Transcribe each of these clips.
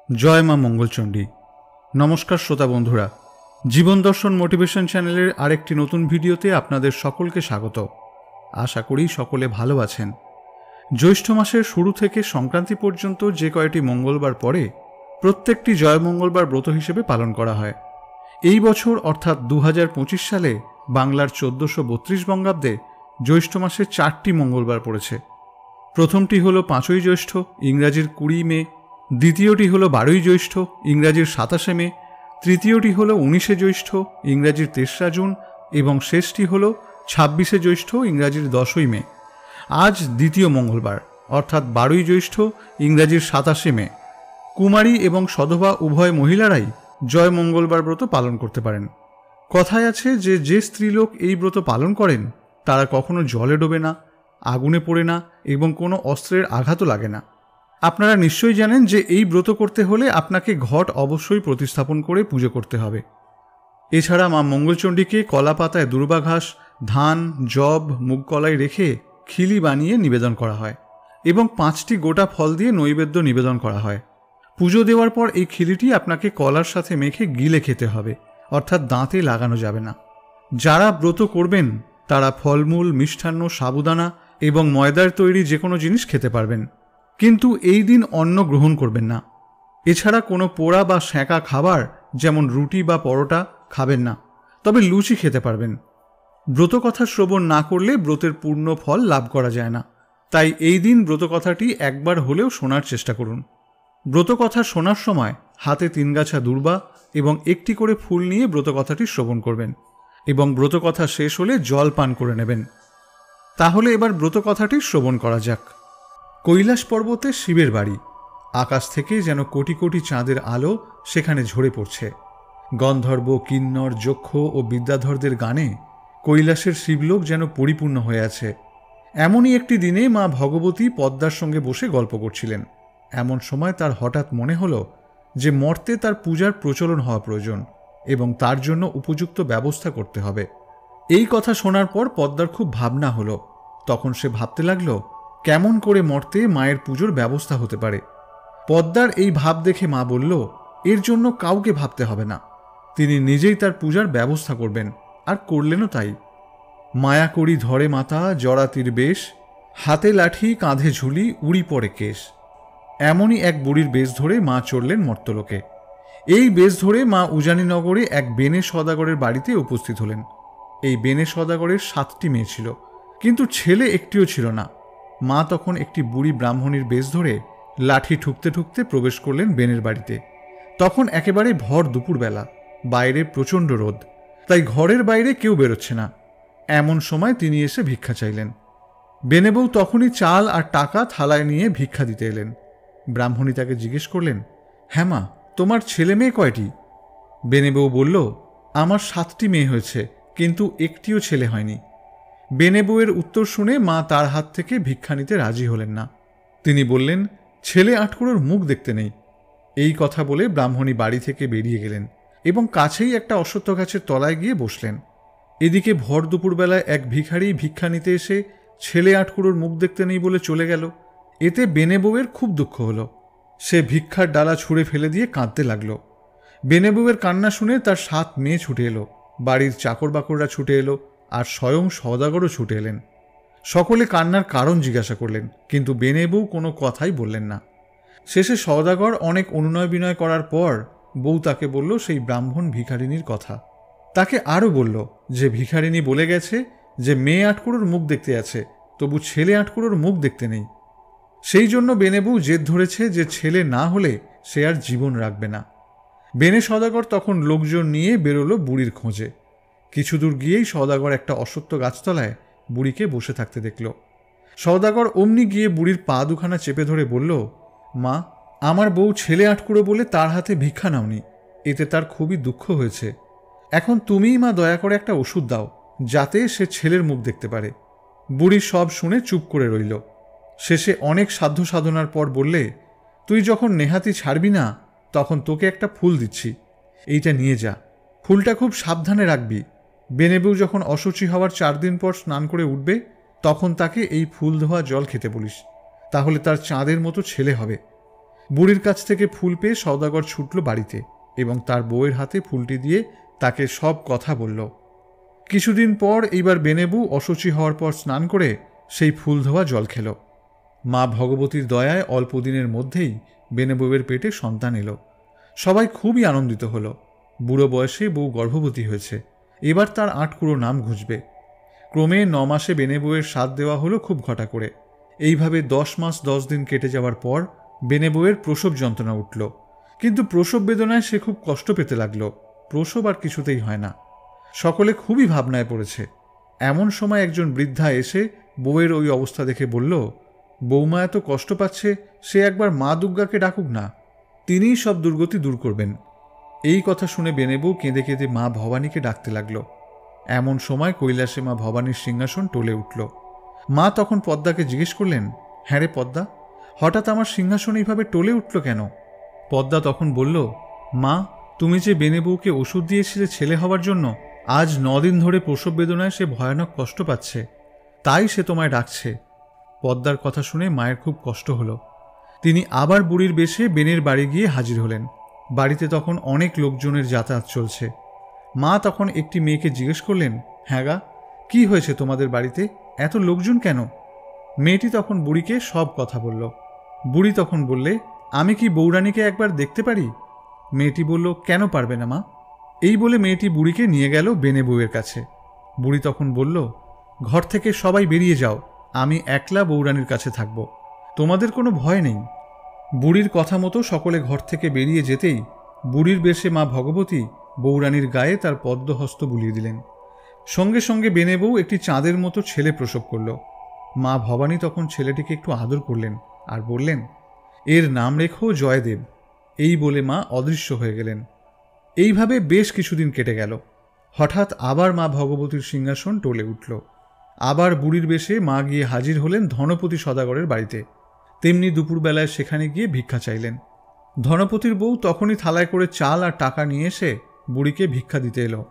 জয় মা মঙ্গলচণ্ডী। নমস্কার শ্রোতা বন্ধুরা, জীবন দর্শন মোটিভেশন চ্যানেলের আরেকটি নতুন ভিডিওতে আপনাদের সকলকে স্বাগত। আশা করি সকলে ভালো আছেন। জ্যৈষ্ঠ মাসের শুরু থেকে সংক্রান্তি পর্যন্ত যে কয়টি মঙ্গলবার পরে প্রত্যেকটি জয় মঙ্গলবার ব্রত হিসেবে পালন করা হয়। এই বছর অর্থাৎ 2025 সালে বাংলার 1432 বঙ্গাব্দে জ্যৈষ্ঠ মাসে 4টি মঙ্গলবার পড়েছে। প্রথমটি হল 5ই জ্যৈষ্ঠ, ইংরাজির 20 মে। দ্বিতীয়টি হল 12ই জ্যৈষ্ঠ, ইংরাজির 27 মে। তৃতীয়টি হল 19শে জ্যৈষ্ঠ, ইংরাজির 3রা জুন। এবং শেষটি হল 26শে জ্যৈষ্ঠ, ইংরাজির 10ই মে। আজ দ্বিতীয় মঙ্গলবার অর্থাৎ 12ই জ্যৈষ্ঠ, ইংরাজির 27শে মে। কুমারী এবং সধবা উভয় মহিলারাই জয় মঙ্গলবার ব্রত পালন করতে পারেন। কথায় আছে যে স্ত্রীলোক এই ব্রত পালন করেন তারা কখনো জলে ডোবে না, আগুনে পড়ে না এবং কোনো অস্ত্রের আঘাতও লাগে না। আপনারা নিশ্চয়ই জানেন যে এই ব্রত করতে হলে আপনাকে ঘট অবশ্যই প্রতিস্থাপন করে পুজো করতে হবে। এছাড়া মা মঙ্গলচণ্ডীকে কলা পাতায় দুর্বা ঘাস, ধান, যব, মুগ কলাই রেখে খিলি বানিয়ে নিবেদন করা হয় এবং 5টি গোটা ফল দিয়ে নৈবেদ্য নিবেদন করা হয়। পুজো দেওয়ার পর এই খিলিটি আপনাকে কলার সাথে মেখে গিলে খেতে হবে, অর্থাৎ দাঁতে লাগানো যাবে না। যারা ব্রত করবেন তারা ফলমূল, মিষ্টান্ন, সাবুদানা এবং ময়দার তৈরি যে কোনো জিনিস খেতে পারবেন, কিন্তু এই দিন অন্ন গ্রহণ করবেন না। এছাড়া কোনো পোড়া বা সেঁকা খাবার যেমন রুটি বা পরোটা খাবেন না, তবে লুচি খেতে পারবেন। ব্রতকথা শ্রবণ না করলে ব্রতের পূর্ণ ফল লাভ করা যায় না, তাই এই দিন ব্রতকথাটি একবার হলেও শোনার চেষ্টা করুন। ব্রতকথা শোনার সময় হাতে 3 গাছা দুর্বা এবং একটি করে ফুল নিয়ে ব্রতকথাটি শ্রবণ করবেন এবং ব্রতকথা শেষ হলে জল পান করে নেবেন। তাহলে এবার ব্রতকথাটি শ্রবণ করা যাক। কৈলাস পর্বতে শিবের বাড়ি। আকাশ থেকে যেন কোটি কোটি চাঁদের আলো সেখানে ঝরে পড়ছে। গন্ধর্ব, কিন্নর, যক্ষ ও বিদ্যাধরদের গানে কৈলাসের শিবলোক যেন পরিপূর্ণ হয়ে আছে। এমনই একটি দিনে মা ভগবতী পদ্মার সঙ্গে বসে গল্প করছিলেন। এমন সময় তার হঠাৎ মনে হলো যে মর্তে তার পূজার প্রচলন হওয়া প্রয়োজন এবং তার জন্য উপযুক্ত ব্যবস্থা করতে হবে। এই কথা শোনার পর পদ্মার খুব ভাবনা হলো। তখন সে ভাবতে লাগলো কেমন করে মর্তে মায়ের পুজোর ব্যবস্থা হতে পারে। পদ্মার এই ভাব দেখে মা বলল, এর জন্য কাউকে ভাবতে হবে না, তিনি নিজেই তার পূজার ব্যবস্থা করবেন। আর করলেনও তাই। মায়া করি ধরে মাতা জরাতির বেশ, হাতে লাঠি কাঁধে ঝুলি উড়ি পড়ে কেশ। এমনই এক বুড়ির বেশ ধরে মা চললেন মর্তলোকে। এই বেশ ধরে মা উজানিনগরে এক বেনে সওদাগরের বাড়িতে উপস্থিত হলেন। এই বেনে সওদাগরের 7টি মেয়ে ছিল, কিন্তু ছেলে একটিও ছিল না। মা তখন একটি বুড়ি ব্রাহ্মণীর বেশ ধরে লাঠি ঠুকতে ঠুকতে প্রবেশ করলেন বেনের বাড়িতে। তখন একেবারে ভর দুপুরবেলা, বাইরে প্রচণ্ড রোদ, তাই ঘরের বাইরে কেউ বেরোচ্ছে না। এমন সময় তিনি এসে ভিক্ষা চাইলেন। বেনেবউ তখনই চাল আর টাকা থালায় নিয়ে ভিক্ষা দিতে এলেন। ব্রাহ্মণী তাকে জিজ্ঞেস করলেন, হ্যাঁ মা, তোমার ছেলে মেয়ে কয়টি? বেনেবউ বলল, আমার 7টি মেয়ে হয়েছে, কিন্তু একটিও ছেলে হয়নি। বেনেবউয়ের উত্তর শুনে মা তার হাত থেকে ভিক্ষা নিতে রাজি হলেন না। তিনি বললেন, ছেলে আটকুড়োর মুখ দেখতে নেই। এই কথা বলে ব্রাহ্মণী বাড়ি থেকে বেরিয়ে গেলেন এবং কাছেই একটা অশ্বত্থ গাছের তলায় গিয়ে বসলেন। এদিকে ভর দুপুরবেলায় এক ভিখারি ভিক্ষা নিতে এসে ছেলে আটকুড়োর মুখ দেখতে নেই বলে চলে গেল। এতে বেনেবউয়ের খুব দুঃখ হলো। সে ভিক্ষার ডালা ছুঁড়ে ফেলে দিয়ে কাঁদতে লাগল। বেনেবউয়ের কান্না শুনে তার 7 মেয়ে ছুটে এলো, বাড়ির চাকর বাকররা ছুটে এলো, আর স্বয়ং সওদাগরও ছুটে এলেন। সকলে কান্নার কারণ জিজ্ঞাসা করলেন, কিন্তু বেনেবউ কোনো কথাই বললেন না। শেষে সওদাগর অনেক অনুনয় বিনয় করার পর বউ তাকে বলল সেই ব্রাহ্মণ ভিখারিনীর কথা। তাকে আরও বলল যে ভিখারিনী বলে গেছে যে মেয়ে আটকুড়োর মুখ দেখতে আছে, তবু ছেলে আটকুড়োর মুখ দেখতে নেই। সেই জন্য বেনেবউ জেদ ধরেছে যে ছেলে না হলে সে আর জীবন রাখবে না। বেনে সওদাগর তখন লোকজন নিয়ে বেরোলো বুড়ির খোঁজে। কিছু দূর গিয়েই সওদাগর একটা অশ্বত্থ গাছতলায় বুড়িকে বসে থাকতে দেখল। সওদাগর অমনি গিয়ে বুড়ির পা দুখানা চেপে ধরে বলল, মা, আমার বউ ছেলে আটকুড়ো বলে তার হাতে ভিক্ষা নাওনি, এতে তার খুবই দুঃখ হয়েছে। এখন তুমিই মা দয়া করে একটা ওষুধ দাও, যাতে সে ছেলের মুখ দেখতে পারে। বুড়ি সব শুনে চুপ করে রইল। শেষে অনেক সাধ্য সাধনার পর বললে, তুই যখন নেহাতি ছাড়বি না, তখন তোকে একটা ফুল দিচ্ছি, এইটা নিয়ে যা। ফুলটা খুব সাবধানে রাখবি। বেনেবউ যখন অশুচি হওয়ার 4 দিন পর স্নান করে উঠবে, তখন তাকে এই ফুল ধোয়া জল খেতে বলিস, তাহলে তার চাঁদের মতো ছেলে হবে। বুড়ির কাছ থেকে ফুল পেয়ে সওদাগর ছুটল বাড়িতে এবং তার বউয়ের হাতে ফুলটি দিয়ে তাকে সব কথা বলল। কিছুদিন পর এইবার বেনেবু অশুচি হওয়ার পর স্নান করে সেই ফুল ধোয়া জল খেল। মা ভগবতীর দয়ায় অল্প দিনের মধ্যেই বেনেবুয়ের পেটে সন্তান এলো। সবাই খুবই আনন্দিত হলো। বুড়ো বয়সে বউ গর্ভবতী হয়েছে, এবার তার আটকুড়ো নাম ঘুষবে। ক্রমে 9 মাসে বেনেবুয়ের সাধ দেওয়া হলো খুব ঘটা করে। এইভাবে 10 মাস 10 দিন কেটে যাওয়ার পর বেনেবুয়ের প্রসব যন্ত্রণা উঠল, কিন্তু প্রসব বেদনায় সে খুব কষ্ট পেতে লাগলো। প্রসব আর কিছুতেই হয় না। সকলে খুবই ভাবনায় পড়েছে। এমন সময় একজন বৃদ্ধা এসে বউয়ের ওই অবস্থা দেখে বলল, বৌমা এত কষ্ট পাচ্ছে, সে একবার মা দুর্গাকে ডাকুক না, তিনিই সব দুর্গতি দূর করবেন। এই কথা শুনে বেনেবু কেঁদে কেঁদে মা ভবানীকে ডাকতে লাগলো। এমন সময় কৈলাসে মা ভবানীর সিংহাসন টলে উঠল। মা তখন পদ্মাকে জিজ্ঞেস করলেন, হ্যাঁ রে পদ্মা, হঠাৎ আমার সিংহাসন এইভাবে টলে উঠল কেন? পদ্মা তখন বলল, মা, তুমি যে বেনেবুকে ওষুধ দিয়েছিলে ছেলে হওয়ার জন্য, আজ 9 দিন ধরে প্রসব বেদনায় সে ভয়ানক কষ্ট পাচ্ছে, তাই সে তোমায় ডাকছে। পদ্মার কথা শুনে মায়ের খুব কষ্ট হলো। তিনি আবার বুড়ির বেশে বেনের বাড়ি গিয়ে হাজির হলেন। বাড়িতে তখন অনেক লোকজনের যাতায়াত চলছে। মা তখন একটি মেয়েকে জিজ্ঞেস করলেন, হ্যাঁ গা, কি হয়েছে তোমাদের বাড়িতে, এত লোকজন কেন? মেয়েটি তখন বুড়িকে সব কথা বলল। বুড়ি তখন বললে, আমি কি বৌরানীকে একবার দেখতে পারি? মেয়েটি বলল, কেন পারবে না মা? এই বলে মেয়েটি বুড়িকে নিয়ে গেল বেনেবুয়ের কাছে। বুড়ি তখন বলল, ঘর থেকে সবাই বেরিয়ে যাও, আমি একলা বৌরানীর কাছে থাকব, তোমাদের কোনো ভয় নেই। বুড়ির কথা মতো সকলে ঘর থেকে বেরিয়ে যেতেই বুড়ির বেশে মা ভগবতী বৌরানীর গায়ে তার পদ্মহস্ত বুলিয়ে দিলেন। সঙ্গে সঙ্গে বেনেবউ একটি চাঁদের মতো ছেলে প্রসব করল। মা ভবানী তখন ছেলেটিকে একটু আদর করলেন আর বললেন, এর নাম রেখো জয়দেব। এই বলে মা অদৃশ্য হয়ে গেলেন। এইভাবে বেশ কিছুদিন কেটে গেল। হঠাৎ আবার মা ভগবতীর সিংহাসন টলে উঠল। আবার বুড়ির বেশে মা গিয়ে হাজির হলেন ধনপতি সদাগরের বাড়িতে। তেমনি দুপুরবেলায় সেখানে গিয়ে ভিক্ষা চাইলেন। ধনপতির বউ তখনই থালায় করে চাল আর টাকা নিয়ে এসে বুড়িকে ভিক্ষা দিতে এলো।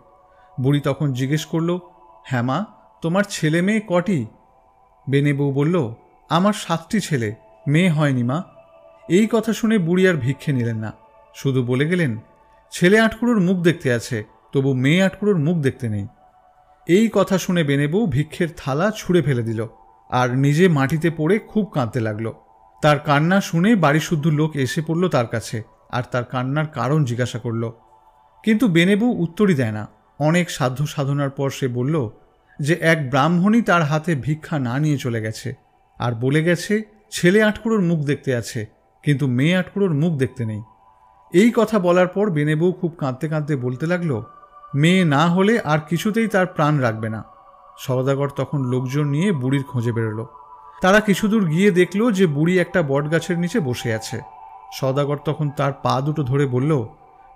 বুড়ি তখন জিজ্ঞেস করল, হ্যাঁ মা, তোমার ছেলে মেয়ে কটি? বেনেবউ বলল, আমার 7টি ছেলে, মেয়ে হয়নি মা। এই কথা শুনে বুড়ি আর ভিক্ষে নিলেন না, শুধু বলে গেলেন, ছেলে আটকুড়োর মুখ দেখতে আছে, তবু মেয়ে আটকুড়োর মুখ দেখতে নেই। এই কথা শুনে বেনেবউ ভিক্ষের থালা ছুঁড়ে ফেলে দিল আর নিজে মাটিতে পড়ে খুব কাঁদতে লাগলো। তার কান্না শুনে বাড়ি শুদ্ধ লোক এসে পড়ল তার কাছে আর তার কান্নার কারণ জিজ্ঞাসা করল, কিন্তু বেনেবউ উত্তরই দেয় না। অনেক সাধ্য সাধনার পর সে বলল যে এক ব্রাহ্মণই তার হাতে ভিক্ষা না নিয়ে চলে গেছে আর বলে গেছে ছেলে আটকুড়োর মুখ দেখতে আছে, কিন্তু মেয়ে আটকুড়োর মুখ দেখতে নেই। এই কথা বলার পর বেনেবউ খুব কাঁদতে কাঁদতে বলতে লাগলো, মেয়ে না হলে আর কিছুতেই তার প্রাণ রাখবে না। সওদাগর তখন লোকজন নিয়ে বুড়ির খোঁজে বেরোলো। তারা কিছুদূর গিয়ে দেখল যে বুড়ি একটা বটগাছের নিচে বসে আছে। সওদাগর তখন তার পা দুটো ধরে বলল,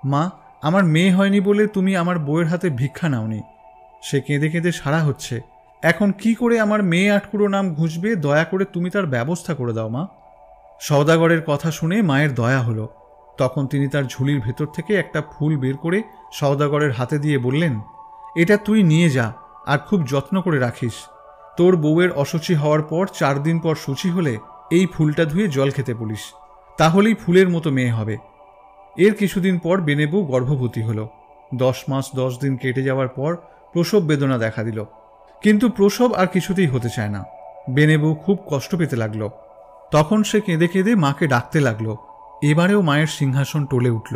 মা, আমার মেয়ে হয়নি বলে তুমি আমার বউয়ের হাতে ভিক্ষা নাওনি। সে কেঁদে কেঁদে সারা হচ্ছে, এখন কি করে আমার মেয়ে আটকুড়ো নাম ঘুষবে, দয়া করে তুমি তার ব্যবস্থা করে দাও মা। সওদাগরের কথা শুনে মায়ের দয়া হলো। তখন তিনি তার ঝুলির ভেতর থেকে একটা ফুল বের করে সওদাগরের হাতে দিয়ে বললেন, এটা তুই নিয়ে যা আর খুব যত্ন করে রাখিস। তোর বউয়ের অশুচি হওয়ার পর 4 দিন পর শুচি হলে এই ফুলটা ধুয়ে জল খেতে বলিস, তাহলেই ফুলের মতো মেয়ে হবে। এর কিছুদিন পর বেনেবউ গর্ভবতী হল। 10 মাস 10 দিন কেটে যাওয়ার পর প্রসব বেদনা দেখা দিল, কিন্তু প্রসব আর কিছুতেই হতে চায় না। বেনেবউ খুব কষ্ট পেতে লাগলো। তখন সে কেঁদে কেঁদে মাকে ডাকতে লাগলো। এবারেও মায়ের সিংহাসন টলে উঠল।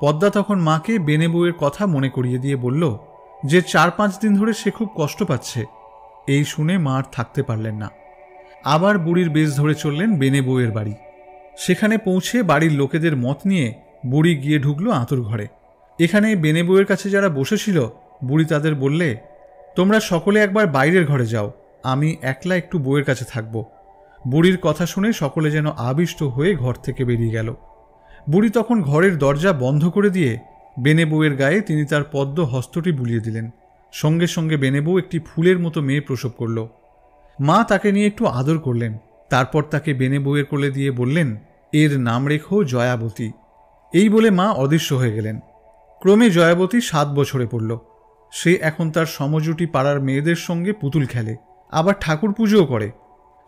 পদ্মা তখন মাকে বেনেবউয়ের কথা মনে করিয়ে দিয়ে বলল যে 4-5 দিন ধরে সে খুব কষ্ট পাচ্ছে। এই শুনে মা আর থাকতে পারলেন না। আবার বুড়ির বেশ ধরে চললেন বেনেবউয়ের বাড়ি। সেখানে পৌঁছে বাড়ির লোকেদের মত নিয়ে বুড়ি গিয়ে ঢুকলো আঁতুর ঘরে। এখানে বেনেবউয়ের কাছে যারা বসেছিল, বুড়ি তাদের বললে, তোমরা সকলে একবার বাইরের ঘরে যাও, আমি একলা একটু বউয়ের কাছে থাকব। বুড়ির কথা শুনে সকলে যেন আবিষ্ট হয়ে ঘর থেকে বেরিয়ে গেল। বুড়ি তখন ঘরের দরজা বন্ধ করে দিয়ে বেনেবউয়ের গায়ে তিনি তার পদ্ম হস্তটি বুলিয়ে দিলেন। সঙ্গে সঙ্গে বেনেবউ একটি ফুলের মতো মেয়ে প্রসব করল। মা তাকে নিয়ে একটু আদর করলেন, তারপর তাকে বেনেবউয়ের কোলে দিয়ে বললেন, এর নাম রেখো জয়াবতী। এই বলে মা অদৃশ্য হয়ে গেলেন। ক্রমে জয়াবতী 7 বছরে পড়ল। সে এখন তার সমজুটি পাড়ার মেয়েদের সঙ্গে পুতুল খেলে, আবার ঠাকুর পুজোও করে।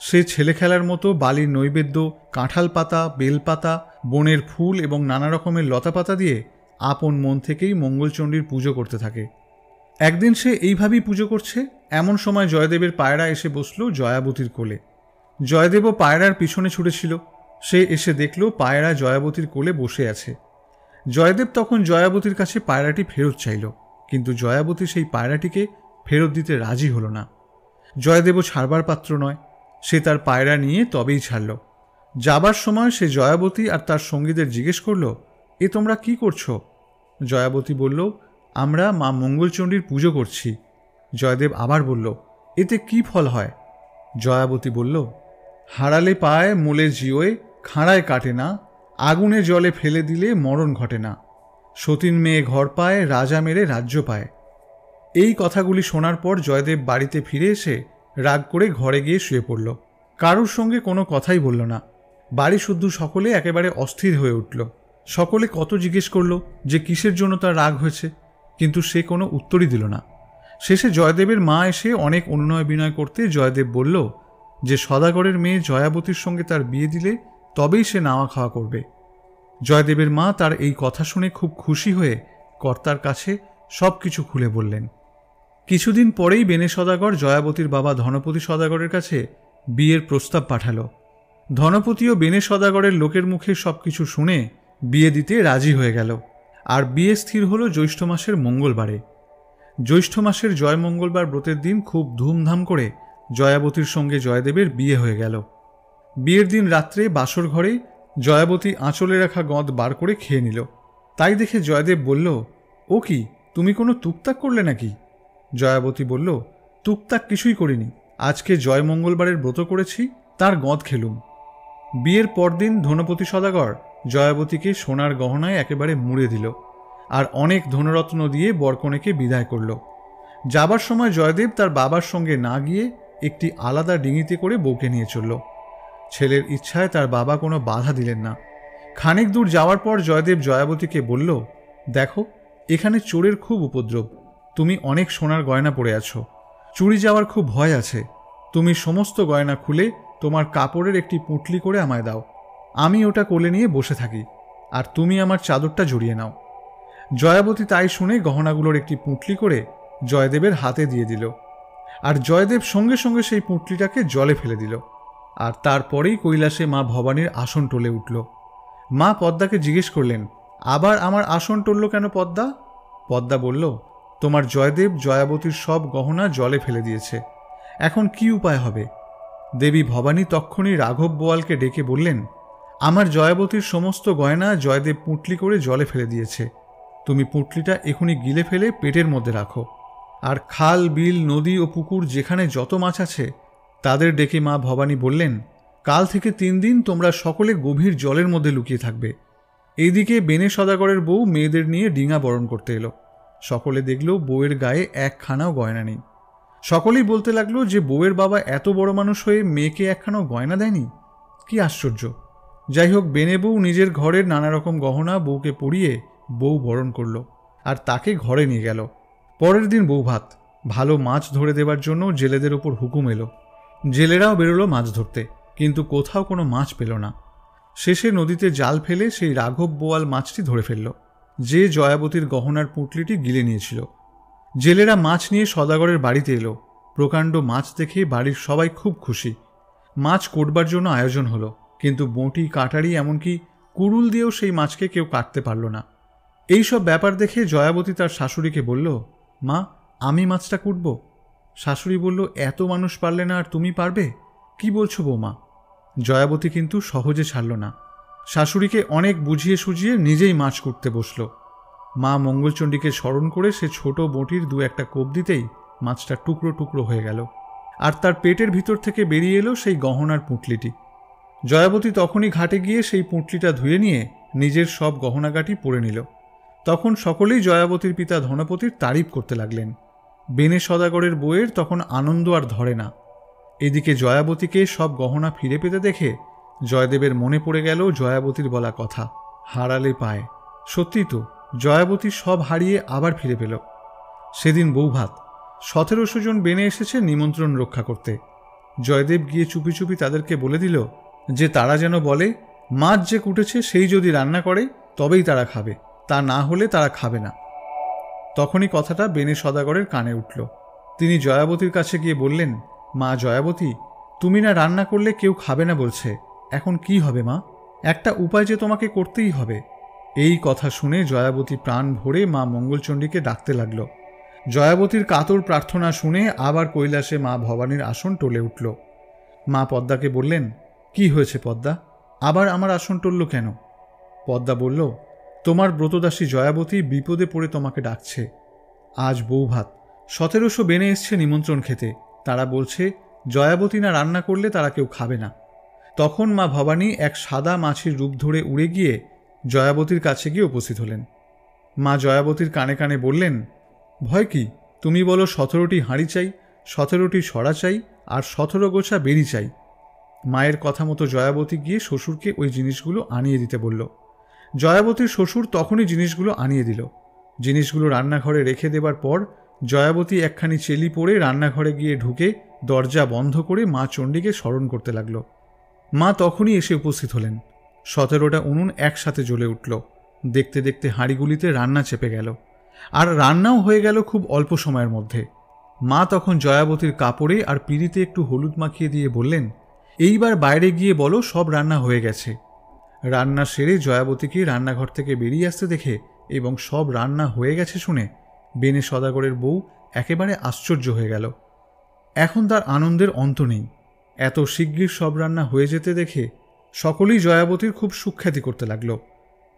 সে ছেলে খেলার মতো বালির নৈবেদ্য, কাঁঠাল পাতা, বেলপাতা, বনের ফুল এবং নানা রকমের লতাপাতা দিয়ে আপন মন থেকেই মঙ্গলচণ্ডীর পুজো করতে থাকে। একদিন সে এইভাবেই পুজো করছে, এমন সময় জয়দেবের পায়রা এসে বসল জয়াবতীর কোলে। জয়দেবও পায়রার পিছনে ছুটেছিল। সে এসে দেখল পায়রা জয়াবতীর কোলে বসে আছে। জয়দেব তখন জয়াবতীর কাছে পায়রাটি ফেরত চাইল, কিন্তু জয়াবতী সেই পায়রাটিকে ফেরত দিতে রাজি হল না। জয়দেবও ছাড়বার পাত্র নয়, সে তার পায়রা নিয়ে তবেই ছাড়ল। যাবার সময় সে জয়াবতী আর তার সঙ্গীদের জিজ্ঞেস করল, এ তোমরা কি করছো? জয়াবতী বলল, আমরা মা মঙ্গলচণ্ডীর পুজো করছি। জয়দেব আবার বলল, এতে কি ফল হয়? জয়াবতী বলল, হারালে পায় মোলে জিওয়ে, খাঁড়ায় কাটে না, আগুনে জলে ফেলে দিলে মরণ ঘটে না, সতীন মেয়ে ঘর পায়, রাজা মেরে রাজ্য পায়। এই কথাগুলি শোনার পর জয়দেব বাড়িতে ফিরে এসে রাগ করে ঘরে গিয়ে শুয়ে পড়ল। কারোর সঙ্গে কোনো কথাই বলল না। বাড়ি শুদ্ধ সকলে একেবারে অস্থির হয়ে উঠল। সকলে কত জিজ্ঞেস করল যে কিসের জন্য তার রাগ হয়েছে, কিন্তু সে কোনো উত্তরই দিল না। শেষে জয়দেবের মা এসে অনেক অনুনয় বিনয় করতে জয়দেব বলল যে সদাগরের মেয়ে জয়াবতীর সঙ্গে তার বিয়ে দিলে তবেই সে নাওয়া খাওয়া করবে। জয়দেবের মা তার এই কথা শুনে খুব খুশি হয়ে কর্তার কাছে সব কিছু খুলে বললেন। কিছুদিন পরেই বেনে সদাগর জয়াবতীর বাবা ধনপতি সদাগরের কাছে বিয়ের প্রস্তাব পাঠাল। ধনপতিও বেনে সদাগরের লোকের মুখে সব কিছু শুনে বিয়ে দিতে রাজি হয়ে গেল। আর বিয়ে স্থির হলো জ্যৈষ্ঠ মাসের মঙ্গলবারে। জ্যৈষ্ঠ মাসের জয় মঙ্গলবার ব্রতের দিন খুব ধুমধাম করে জয়াবতীর সঙ্গে জয়দেবের বিয়ে হয়ে গেল। বিয়ের দিন রাত্রে বাসর ঘরে জয়াবতী আঁচলে রাখা গঁদ বার করে খেয়ে নিল। তাই দেখে জয়দেব বলল, ও কি, তুমি কোনো তুকতাক করলে নাকি? জয়াবতী বলল, তুকতাক কিছুই করিনি, আজকে জয় মঙ্গলবারের ব্রত করেছি, তার গঁদ খেলুম। বিয়ের পরদিন ধনপতি সদাগর জয়াবতীকে সোনার গহনায় একেবারে মুড়ে দিল আর অনেক ধনরত্ন দিয়ে বরকনেকে বিদায় করল। যাবার সময় জয়দেব তার বাবার সঙ্গে না গিয়ে একটি আলাদা ডিঙিতে করে বউকে নিয়ে চলল। ছেলের ইচ্ছায় তার বাবা কোনো বাধা দিলেন না। খানিক দূর যাওয়ার পর জয়দেব জয়াবতীকে বলল, দেখো, এখানে চোরের খুব উপদ্রব, তুমি অনেক সোনার গয়না পরে আছো, চুরি যাওয়ার খুব ভয় আছে। তুমি সমস্ত গয়না খুলে তোমার কাপড়ের একটি পুঁটলি করে আমায় দাও, আমি ওটা কোলে নিয়ে বসে থাকি, আর তুমি আমার চাদরটা জড়িয়ে নাও। জয়াবতী তাই শুনে গহনাগুলোর একটি পুঁটলি করে জয়দেবের হাতে দিয়ে দিল। আর জয়দেব সঙ্গে সঙ্গে সেই পুঁটলিটাকে জলে ফেলে দিল। আর তারপরেই কৈলাসে মা ভবানীর আসন টলে উঠল। মা পদ্মাকে জিজ্ঞেস করলেন, আবার আমার আসন টলল কেন পদ্মা? পদ্মা বলল, তোমার জয়দেব জয়াবতীর সব গহনা জলে ফেলে দিয়েছে, এখন কি উপায় হবে? দেবী ভবানী তক্ষুনি রাঘব বোয়ালকে ডেকে বললেন, আমার জয়াবতীর সমস্ত গয়না জয়দেব পুঁটলি করে জলে ফেলে দিয়েছে, তুমি পুঁটলিটা এখনই গিলে ফেলে পেটের মধ্যে রাখো। আর খাল, বিল, নদী ও পুকুর যেখানে যত মাছ আছে তাদের ডেকে মা ভবানী বললেন, কাল থেকে 3 দিন তোমরা সকলে গভীর জলের মধ্যে লুকিয়ে থাকবে। এইদিকে বেনে সদাগরের বউ মেয়েদের নিয়ে ডিঙা বরণ করতে এলো। সকলে দেখল বউয়ের গায়ে একখানাও গয়না নেই। সকলেই বলতে লাগলো যে বউয়ের বাবা এত বড় মানুষ হয়ে মেয়েকে একখানাও গয়না দেয়নি, কি আশ্চর্য। যাই হোক, বেনে বউ নিজের ঘরের নানা রকম গহনা বউকে পরিয়ে বউ বরণ করল আর তাকে ঘরে নিয়ে গেল। পরের দিন বউ ভাত, ভালো মাছ ধরে দেবার জন্য জেলেদের ওপর হুকুম এলো। জেলেরাও বেরোলো মাছ ধরতে, কিন্তু কোথাও কোনো মাছ পেল না। শেষে নদীতে জাল ফেলে সেই রাঘব বোয়াল মাছটি ধরে ফেলল, যে জয়াবতীর গহনার পুঁটলিটি গিলে নিয়েছিল। জেলেরা মাছ নিয়ে সদাগরের বাড়িতে এলো। প্রকাণ্ড মাছ দেখে বাড়ির সবাই খুব খুশি। মাছ কোটবার জন্য আয়োজন হলো, কিন্তু বঁটি, কাটারি, এমনকি কুড়ুল দিয়েও সেই মাছকে কেউ কাটতে পারল না। এইসব ব্যাপার দেখে জয়াবতী তার শাশুড়িকে বলল, মা, আমি মাছটা কুটব। শাশুড়ি বলল, এত মানুষ পারলে না আর তুমি পারবে? কি বলছো বৌমা? জয়াবতী কিন্তু সহজে ছাড়ল না। শাশুড়িকে অনেক বুঝিয়ে সুঝিয়ে নিজেই মাছ কুটতে বসল। মা মঙ্গলচণ্ডীকে স্মরণ করে সে ছোট বঁটির 2-1 কোপ দিতেই মাছটা টুকরো টুকরো হয়ে গেল, আর তার পেটের ভিতর থেকে বেরিয়ে এলো সেই গহনার পুঁটলিটি। জয়াবতী তখনই ঘাটে গিয়ে সেই পুঁটলিটা ধুয়ে নিয়ে নিজের সব গহনাগাটি পরে নিল। তখন সকলেই জয়াবতীর পিতা ধনপতির তারিফ করতে লাগলেন। বেনে সদাগরের বউয়ের তখন আনন্দ আর ধরে না। এদিকে জয়াবতীকে সব গহনা ফিরে পেতে দেখে জয়দেবের মনে পড়ে গেল জয়াবতীর বলা কথা, হারালে পায়। সত্যি তো, জয়াবতী সব হারিয়ে আবার ফিরে পেল। সেদিন বউ ভাত, 1700 জন বেনে এসেছে নিমন্ত্রণ রক্ষা করতে। জয়দেব গিয়ে চুপি চুপি তাদেরকে বলে দিল যে তারা যেন বলে মাছ যে কুটেছে সেই যদি রান্না করে তবেই তারা খাবে, তা না হলে তারা খাবে না। তখনই কথাটা বেনে সদাগরের কানে উঠল। তিনি জয়াবতীর কাছে গিয়ে বললেন, মা জয়াবতী, তুমি না রান্না করলে কেউ খাবে না বলছে, এখন কি হবে মা? একটা উপায় যে তোমাকে করতেই হবে। এই কথা শুনে জয়াবতী প্রাণ ভরে মা মঙ্গলচণ্ডীকে ডাকতে লাগল। জয়াবতীর কাতর প্রার্থনা শুনে আবার কৈলাসে মা ভবানীর আসন টলে উঠল। মা পদ্মাকে বললেন, কি হয়েছে পদ্মা, আবার আমার আসন টলল কেন? পদ্মা বলল, তোমার ব্রতদাসী জয়াবতী বিপদে পড়ে তোমাকে ডাকছে। আজ বৌভাত, 1700 বেনে এসছে নিমন্ত্রণ খেতে। তারা বলছে জয়াবতী না রান্না করলে তারা কেউ খাবে না। তখন মা ভবানী এক সাদা মাছির রূপ ধরে উড়ে গিয়ে জয়াবতীর কাছে গিয়ে উপস্থিত হলেন। মা জয়াবতীর কানে কানে বললেন, ভয় কি, তুমি বলো 17টি হাঁড়ি চাই, 17টি সরা চাই, আর 17 গোছা বেরি চাই। মায়ের কথা মতো জয়াবতী গিয়ে শ্বশুরকে ওই জিনিসগুলো আনিয়ে দিতে বলল। জয়াবতীর শ্বশুর তখনই জিনিসগুলো আনিয়ে দিল। জিনিসগুলো রান্নাঘরে রেখে দেবার পর জয়াবতী একখানি চেলি পরে রান্নাঘরে গিয়ে ঢুকে দরজা বন্ধ করে মা চণ্ডীকে স্মরণ করতে লাগল। মা তখনই এসে উপস্থিত হলেন। 17টা উনুন একসাথে জ্বলে উঠল। দেখতে দেখতে হাঁড়িগুলিতে রান্না চেপে গেল, আর রান্নাও হয়ে গেল খুব অল্প সময়ের মধ্যে। মা তখন জয়াবতীর কাপড়ে আর পিঁড়িতে একটু হলুদ মাখিয়ে দিয়ে বললেন, এইবার বাইরে গিয়ে বলো সব রান্না হয়ে গেছে। রান্না সেরে জয়াবতীকে রান্নাঘর থেকে বেরিয়ে আসতে দেখে এবং সব রান্না হয়ে গেছে শুনে বেনে সদাগরের বউ একেবারে আশ্চর্য হয়ে গেল। এখন তার আনন্দের অন্ত নেই। এত শিগগির সব রান্না হয়ে যেতে দেখে সকলেই জয়াবতীর খুব সুখ্যাতি করতে লাগল।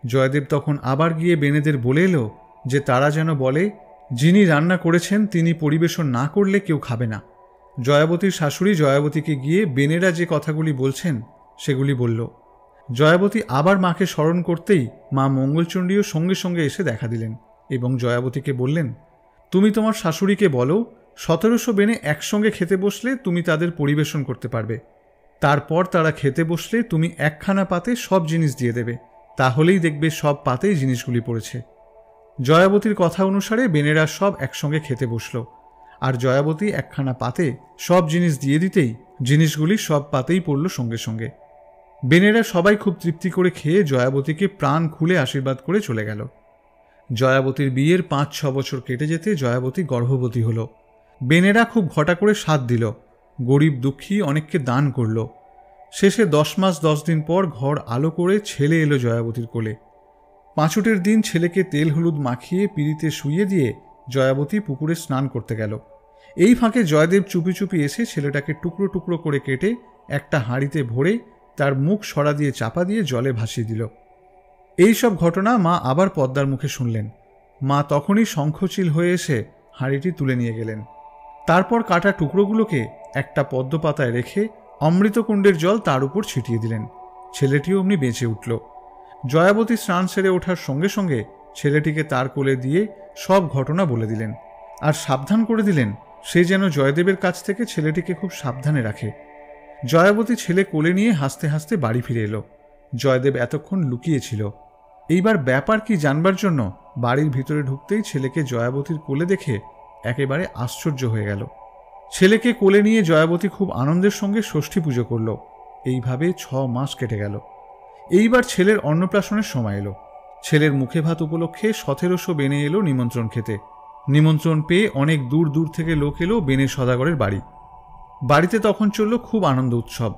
জয়দেব তখন আবার গিয়ে বেনেদের বলে এলো যে তারা যেন বলে যিনি রান্না করেছেন তিনি পরিবেশন না করলে কেউ খাবে না। জয়াবতীর শাশুড়ি জয়াবতীকে গিয়ে বেনেরা যে কথাগুলি বলছেন সেগুলি বলল। জয়াবতী আবার মাকে স্মরণ করতেই মা মঙ্গলচণ্ডীও সঙ্গে সঙ্গে এসে দেখা দিলেন এবং জয়াবতীকে বললেন, তুমি তোমার শাশুড়িকে বলো 1700 বেনে একসঙ্গে খেতে বসলে তুমি তাদের পরিবেশন করতে পারবে। তারপর তারা খেতে বসলে তুমি একখানা পাতে সব জিনিস দিয়ে দেবে, তাহলেই দেখবে সব পাতেই জিনিসগুলি পড়েছে। জয়াবতীর কথা অনুসারে বেনেরা সব একসঙ্গে খেতে বসল, আর জয়াবতী একখানা পাতে সব জিনিস দিয়ে দিতেই জিনিসগুলি সব পাতেই পড়ল সঙ্গে সঙ্গে। বেনেরা সবাই খুব তৃপ্তি করে খেয়ে জয়াবতীকে প্রাণ খুলে আশীর্বাদ করে চলে গেল। জয়াবতীর বিয়ের 5-6 বছর কেটে যেতে জয়াবতী গর্ভবতী হল। বেনেরা খুব ঘটা করে সাধ দিল, গরিব দুঃখী অনেককে দান করল। শেষে 10 মাস 10 দিন পর ঘর আলো করে ছেলে এলো জয়াবতীর কোলে। পাঁচুটের দিন ছেলেকে তেল হলুদ মাখিয়ে পিঁড়িতে শুইয়ে দিয়ে জয়াবতী পুকুরে স্নান করতে গেল। এই ফাঁকে জয়দেব চুপি চুপি এসে ছেলেটাকে টুকরো টুকরো করে কেটে একটা হাঁড়িতে ভরে তার মুখ সরা দিয়ে চাপা দিয়ে জলে ভাসিয়ে দিল। এই সব ঘটনা মা আবার পদ্মার মুখে শুনলেন। মা তখনই শঙ্খচিল হয়ে এসে হাঁড়িটি তুলে নিয়ে গেলেন। তারপর কাটা টুকরোগুলোকে একটা পদ্ম পাতায় রেখে অমৃতকুণ্ডের জল তার উপর ছিটিয়ে দিলেন। ছেলেটিও অমনি বেঁচে উঠল। জয়াবতী স্নান সেরে ওঠার সঙ্গে সঙ্গে ছেলেটিকে তার কোলে দিয়ে সব ঘটনা বলে দিলেন, আর সাবধান করে দিলেন সে যেন জয়দেবের কাছ থেকে ছেলেটিকে খুব সাবধানে রাখে। জয়াবতী ছেলে কোলে নিয়ে হাসতে হাসতে বাড়ি ফিরে এলো। জয়দেব এতক্ষণ লুকিয়েছিল। এইবার ব্যাপার কি জানবার জন্য বাড়ির ভিতরে ঢুকতেই ছেলেকে জয়াবতীর কোলে দেখে একেবারে আশ্চর্য হয়ে গেল। ছেলেকে কোলে নিয়ে জয়াবতী খুব আনন্দের সঙ্গে ষষ্ঠী পুজো করল। এইভাবে 6 মাস কেটে গেল। এইবার ছেলের অন্নপ্রাশনের সময় এলো। ছেলের মুখে ভাত উপলক্ষে 1700 বেনে এলো নিমন্ত্রণ খেতে। নিমন্ত্রণ পেয়ে অনেক দূর দূর থেকে লোক এলো বেনে সদাগরের বাড়ি। বাড়িতে তখন চলল খুব আনন্দ উৎসব।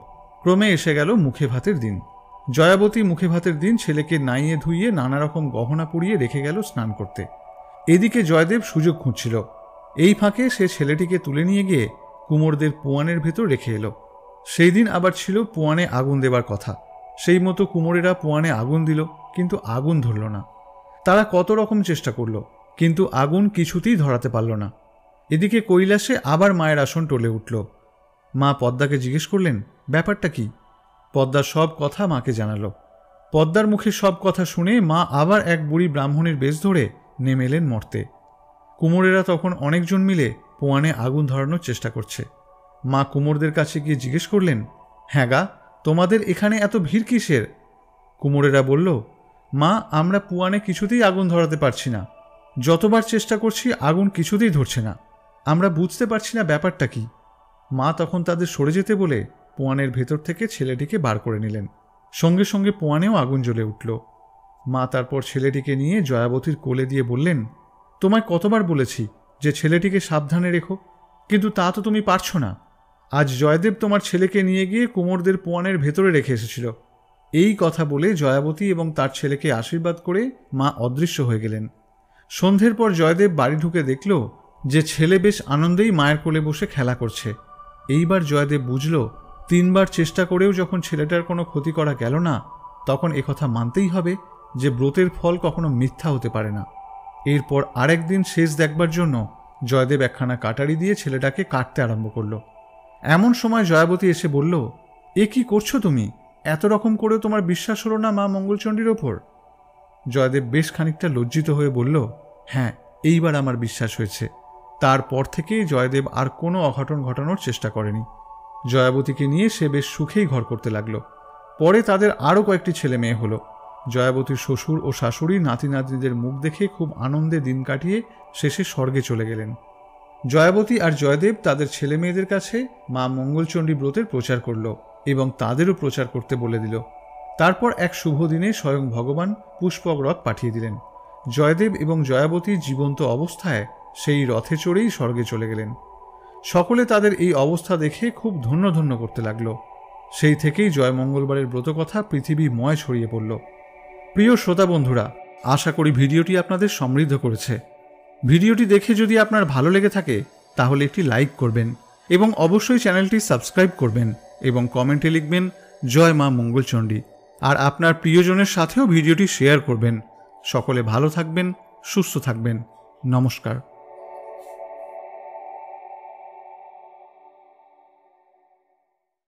ক্রমে এসে গেল মুখে ভাতের দিন। জয়াবতী মুখে ভাতের দিন ছেলেকে নাইয়ে ধুইয়ে নানা রকম গহনা পরিয়ে রেখে গেল স্নান করতে। এদিকে জয়দেব সুযোগ খুঁজছিল। এই ফাঁকে সে ছেলেটিকে তুলে নিয়ে গিয়ে কুমোরদের পুয়ানের ভেতর রেখে এলো। সেই দিন আবার ছিল পুয়ানে আগুন দেবার কথা। সেই মতো কুমোরেরা পুয়ানে আগুন দিল, কিন্তু আগুন ধরল না। তারা কত রকম চেষ্টা করল, কিন্তু আগুন কিছুতেই ধরাতে পারল না। এদিকে কৈলাসে আবার মায়ের আসন টলে উঠল। মা পদ্মাকে জিজ্ঞেস করলেন, ব্যাপারটা কি? পদ্মার সব কথা মাকে জানালো। পদ্মার মুখে সব কথা শুনে মা আবার এক বুড়ি ব্রাহ্মণের বেশ ধরে নেমে এলেন মর্তে। কুমোরেরা তখন অনেকজন মিলে পোয়ানে আগুন ধরানোর চেষ্টা করছে। মা কুমোরদের কাছে গিয়ে জিজ্ঞেস করলেন, হ্যাঁ গা, তোমাদের এখানে এত ভিড় কিসের? কুমোরেরা বলল, মা আমরা পুয়ানে কিছুতেই আগুন ধরাতে পারছি না। যতবার চেষ্টা করছি আগুন কিছুতেই ধরছে না। আমরা বুঝতে পারছি না ব্যাপারটা কি। মা তখন তাদের সরে যেতে বলে পোয়ানের ভেতর থেকে ছেলেটিকে বার করে নিলেন। সঙ্গে সঙ্গে পোয়ানেও আগুন জ্বলে উঠল। মা তারপর ছেলেটিকে নিয়ে জয়াবতীর কোলে দিয়ে বললেন, তোমায় কতবার বলেছি যে ছেলেটিকে সাবধানে রেখো, কিন্তু তা তো তুমি পারছ না। আজ জয়দেব তোমার ছেলেকে নিয়ে গিয়ে কুমোরদের পোয়ানের ভেতরে রেখে এসেছিল। এই কথা বলে জয়াবতী এবং তার ছেলেকে আশীর্বাদ করে মা অদৃশ্য হয়ে গেলেন। সন্ধ্যের পর জয়দেব বাড়ি ঢুকে দেখল যে ছেলে বেশ আনন্দেই মায়ের কোলে বসে খেলা করছে। এইবার জয়দেব বুঝল 3 বার চেষ্টা করেও যখন ছেলেটার কোনো ক্ষতি করা গেল না, তখন একথা মানতেই হবে যে ব্রতের ফল কখনো মিথ্যা হতে পারে না। এরপর আরেকদিন শেষ দেখবার জন্য জয়দেব একখানা কাটারি দিয়ে ছেলেটাকে কাটতে আরম্ভ করল। এমন সময় জয়াবতী এসে বলল, এ কি করছো তুমি? এত রকম করেও তোমার বিশ্বাস হলো না মা মঙ্গলচণ্ডীর ওপর? জয়দেব বেশ খানিকটা লজ্জিত হয়ে বলল, হ্যাঁ, এইবার আমার বিশ্বাস হয়েছে। তারপর থেকেই জয়দেব আর কোনো অঘটন ঘটানোর চেষ্টা করেনি। জয়াবতীকে নিয়ে সে বেশ সুখেই ঘর করতে লাগল। পরে তাদের আরও কয়েকটি ছেলে মেয়ে হলো। জয়াবতীর শ্বশুর ও শাশুড়ি নাতি নাতনিদের মুখ দেখে খুব আনন্দে দিন কাটিয়ে শেষে স্বর্গে চলে গেলেন। জয়াবতী আর জয়দেব তাদের ছেলে মেয়েদের কাছে মা মঙ্গলচণ্ডী ব্রতের প্রচার করল এবং তাদেরও প্রচার করতে বলে দিল। তারপর এক শুভ দিনে স্বয়ং ভগবান পুষ্পক রথ পাঠিয়ে দিলেন। জয়দেব এবং জয়াবতী জীবন্ত অবস্থায় সেই রথে চড়েই স্বর্গে চলে গেলেন। সকলে তাদের এই অবস্থা দেখে খুব ধন্য ধন্য করতে লাগল। সেই থেকেই জয় মঙ্গলবারের ব্রতকথা পৃথিবীময় ছড়িয়ে পড়ল। প্রিয় শ্রোতা বন্ধুরা, আশা করি ভিডিওটি আপনাদের সমৃদ্ধ করেছে। ভিডিওটি দেখে যদি আপনার ভালো লেগে থাকে তাহলে একটি লাইক করবেন এবং অবশ্যই চ্যানেলটি সাবস্ক্রাইব করবেন এবং কমেন্টে লিখবেন জয় মা মঙ্গলচণ্ডী। আর আপনার প্রিয়জনের সাথেও ভিডিওটি শেয়ার করবেন। সকলে ভালো থাকবেন, সুস্থ থাকবেন। নমস্কার।